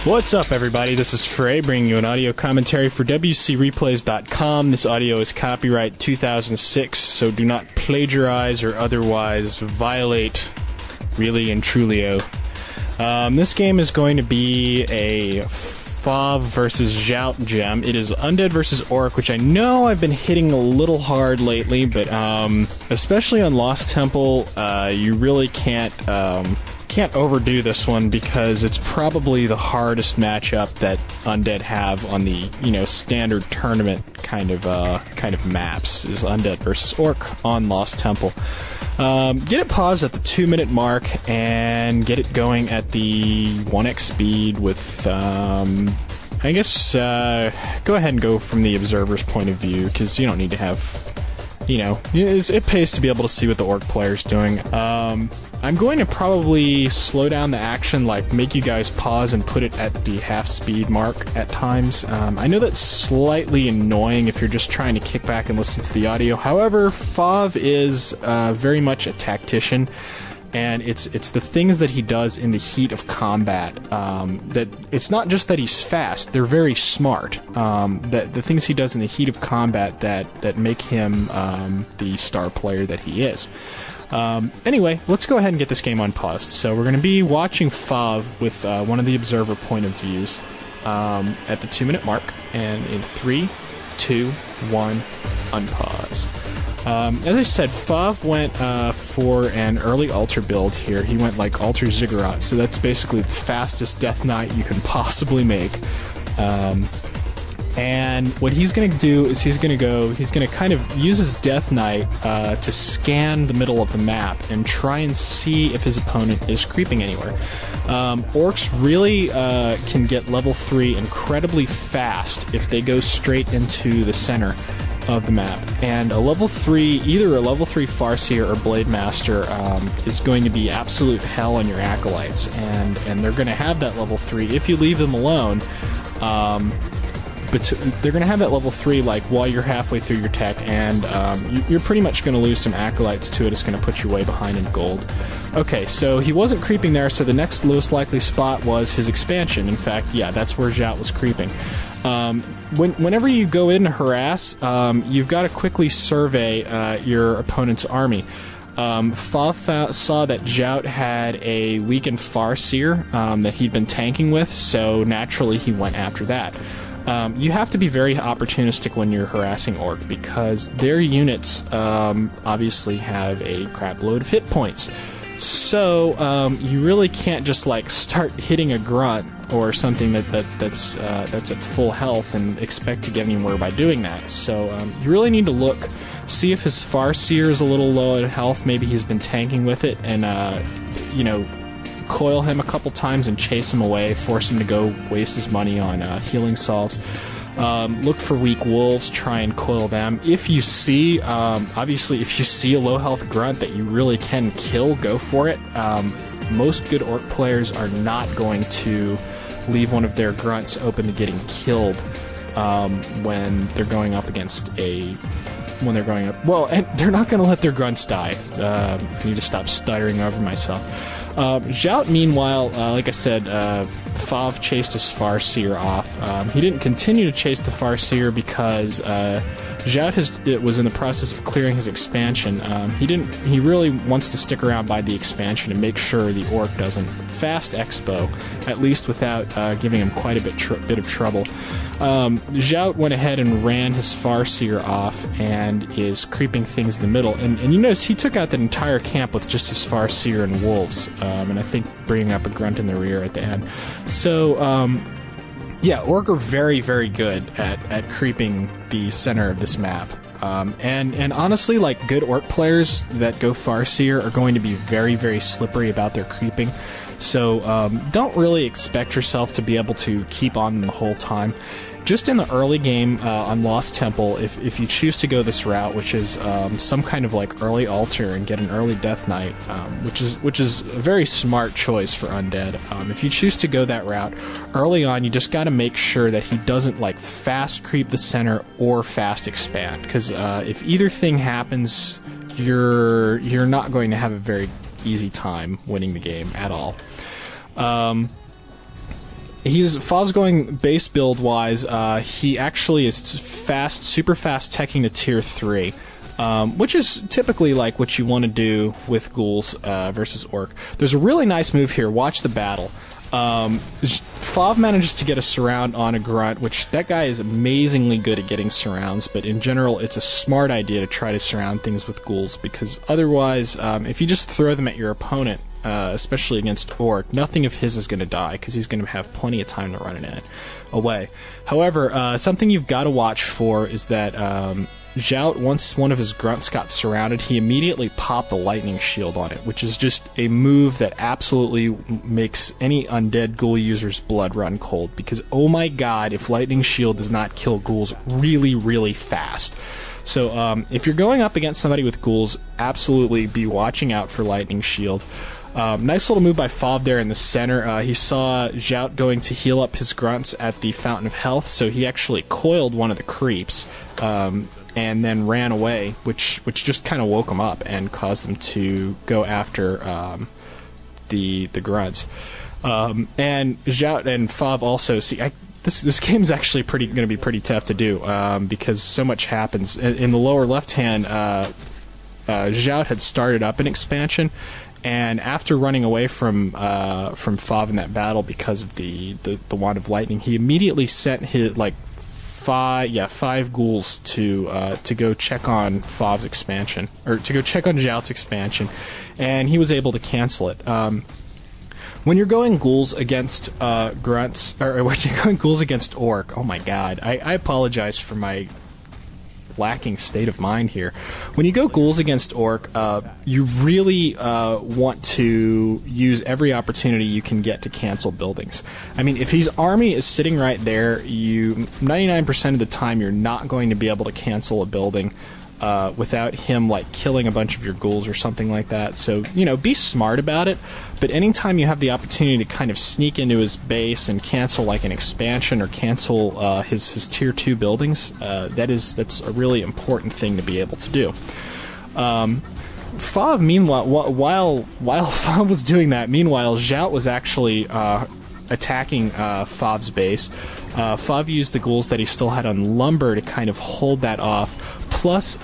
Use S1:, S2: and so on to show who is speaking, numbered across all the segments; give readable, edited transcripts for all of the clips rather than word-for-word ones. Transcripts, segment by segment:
S1: What's up, everybody? This is Fray, bringing you an audio commentary for WCReplays.com. This audio is copyright 2006, so do not plagiarize or otherwise violate really and trulio. This game is going to be a Fav versus Jout gem. It is Undead versus Orc, which I know I've been hitting a little hard lately, but especially on Lost Temple, you really can't overdo this one because it's probably the hardest matchup that Undead have on the standard tournament kind of maps is Undead versus Orc on Lost Temple. Get it paused at the 2-minute mark and get it going at the 1x speed with, I guess, go ahead and go from the observer's point of view, because you don't need to have, it pays to be able to see what the Orc player's doing. I'm going to probably slow down the action, like make you guys pause and put it at the half speed mark at times. I know that's slightly annoying if you're just trying to kick back and listen to the audio. However, Fav is very much a tactician, and it's the things that he does in the heat of combat that it's not just that he's fast; they're very smart. That the things he does in the heat of combat that make him the star player that he is. Anyway, let's go ahead and get this game unpaused. So we're going to be watching Fav with one of the observer point of views at the 2-minute mark, and in 3, 2, 1, unpause. As I said, Fav went for an early altar build here. He went like altar ziggurat, so that's basically the fastest Death Knight you can possibly make. And what he's going to do is he's going to kind of use his Death Knight to scan the middle of the map and try and see if his opponent is creeping anywhere. Orcs really can get level 3 incredibly fast if they go straight into the center of the map. And a level 3, either a level 3 Farseer or Blade Master is going to be absolute hell on your acolytes. And they're going to have that level 3 if you leave them alone. But they're going to have that level 3 like while you're halfway through your tech, and you're pretty much going to lose some acolytes to it. It's going to put you way behind in gold. Okay, so he wasn't creeping there, so the next lowest likely spot was his expansion. In fact, yeah, that's where Jout was creeping. Whenever you go in to harass, you've got to quickly survey your opponent's army. Fav saw that Jout had a weakened Farseer that he'd been tanking with, so naturally he went after that. You have to be very opportunistic when you're harassing Orc, because their units obviously have a crap load of hit points. So you really can't just like start hitting a grunt or something that's at full health and expect to get anywhere by doing that. So you really need to look, see if his Farseer is a little low in health. Maybe he's been tanking with it, and coil him a couple times and chase him away, force him to go waste his money on healing salves. Look for weak wolves, try and coil them. If you see, obviously, if you see a low health grunt that you really can kill, go for it. Most good Orc players are not going to leave one of their grunts open to getting killed when they're going up against well, and they're not going to let their grunts die. I need to stop stuttering over myself. Jout, meanwhile, like I said, Fav chased his Farseer off. He didn't continue to chase the Farseer because Jout was in the process of clearing his expansion. He really wants to stick around by the expansion and make sure the Orc doesn't fast expo, at least without giving him quite a bit of trouble. Jout went ahead and ran his Farseer off and is creeping things in the middle. And you notice he took out that entire camp with just his Farseer and wolves, and I think bringing up a grunt in the rear at the end. So, yeah, Orc are very, very good at creeping the center of this map. And honestly, like, good Orc players that go Farseer are going to be very, very slippery about their creeping. So don't really expect yourself to be able to keep on them the whole time. Just in the early game on Lost Temple, if you choose to go this route, which is some kind of like early altar and get an early Death Knight, which is a very smart choice for Undead. If you choose to go that route early on, you just got to make sure that he doesn't like fast creep the center or fast expand, because if either thing happens, you're not going to have a very easy time winning the game at all. Fav's going base build wise. He actually is fast, super fast teching to tier 3. Which is typically like what you want to do with ghouls versus orc. There's a really nice move here. Watch the battle. Fav manages to get a surround on a grunt, which that guy is amazingly good at getting surrounds, but in general it's a smart idea to try to surround things with ghouls, because otherwise, if you just throw them at your opponent, especially against orc, nothing of his is going to die, because he's going to have plenty of time to run it away. However, something you've got to watch for is that Jout, once one of his grunts got surrounded, he immediately popped the lightning shield on it, which is just a move that absolutely makes any undead ghoul user's blood run cold, because oh my god, if lightning shield does not kill ghouls really, really fast. So if you're going up against somebody with ghouls, absolutely be watching out for lightning shield. Nice little move by Fav there in the center. He saw Jout going to heal up his grunts at the Fountain of Health, so he actually coiled one of the creeps, and then ran away, which just kind of woke him up and caused him to go after the grunts. And Jout and Fav also see. This game's actually going to be pretty tough to do, because so much happens. In the lower left hand, Jout had started up an expansion, and after running away from Fav in that battle because of the Wand of Lightning, he immediately sent his five ghouls to go check on Fav's expansion, or to go check on Jout's expansion, and he was able to cancel it. When you're going ghouls against grunts, or when you're going ghouls against orc, oh my god, I apologize for my lacking state of mind here. When you go ghouls against orc, you really want to use every opportunity you can get to cancel buildings. I mean, if his army is sitting right there, 99% of the time you're not going to be able to cancel a building without him like killing a bunch of your ghouls or something like that. So, you know, be smart about it, but anytime you have the opportunity to kind of sneak into his base and cancel like an expansion or cancel his tier 2 buildings, that's a really important thing to be able to do. Fav, meanwhile, while Fav was doing that, meanwhile, Jout was actually attacking Fav's base. Fav used the ghouls that he still had on lumber to kind of hold that off. Plus,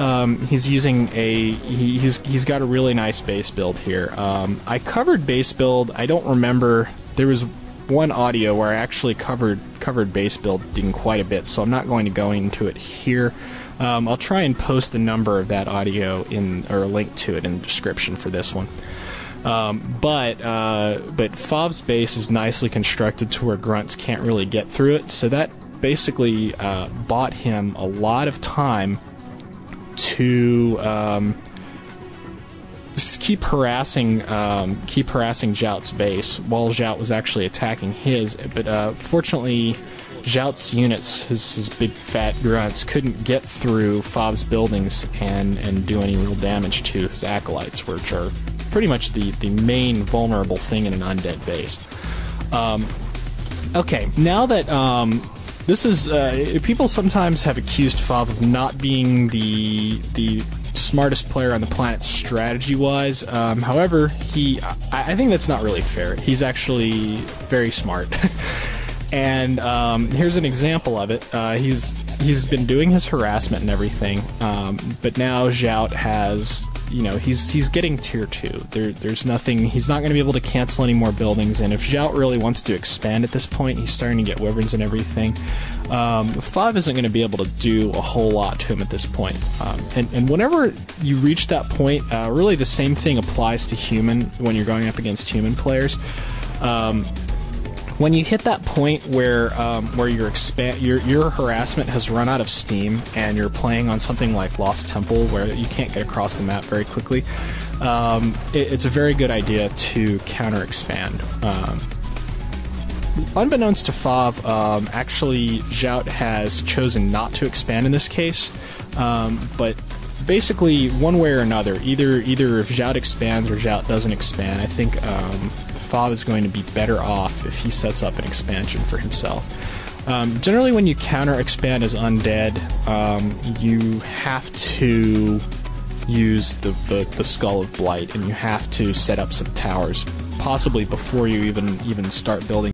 S1: he's using he's got a really nice base build here. I covered base build. I don't remember. There was one audio where I actually covered base building quite a bit, so I'm not going to go into it here. I'll try and post the number of that audio or a link to it in the description for this one. But Fav's base is nicely constructed to where grunts can't really get through it, so that basically bought him a lot of time to just keep harassing Jout's base while Jout was actually attacking his. But fortunately, Jout's units, his big fat grunts, couldn't get through Fav's buildings and do any real damage to his acolytes, which are pretty much the main vulnerable thing in an undead base. Okay, now that this is people sometimes have accused Fav of not being the smartest player on the planet strategy-wise. However, I think that's not really fair. He's actually very smart. And here's an example of it. He's been doing his harassment and everything, but now Jout has, you know, he's getting tier 2. There's nothing. He's not going to be able to cancel any more buildings, and if Jout really wants to expand at this point, he's starting to get wyverns and everything. Fav isn't going to be able to do a whole lot to him at this point. And whenever you reach that point, really the same thing applies to human when you're going up against human players. When you hit that point where your harassment has run out of steam and you're playing on something like Lost Temple where you can't get across the map very quickly, it's a very good idea to counter expand. Unbeknownst to Fav, actually Jout has chosen not to expand in this case, but basically one way or another, either if Jout expands or Jout doesn't expand, I think Fav is going to be better off if he sets up an expansion for himself. Generally, when you counter expand as undead, you have to use the Skull of Blight, and you have to set up some towers, possibly before you even start building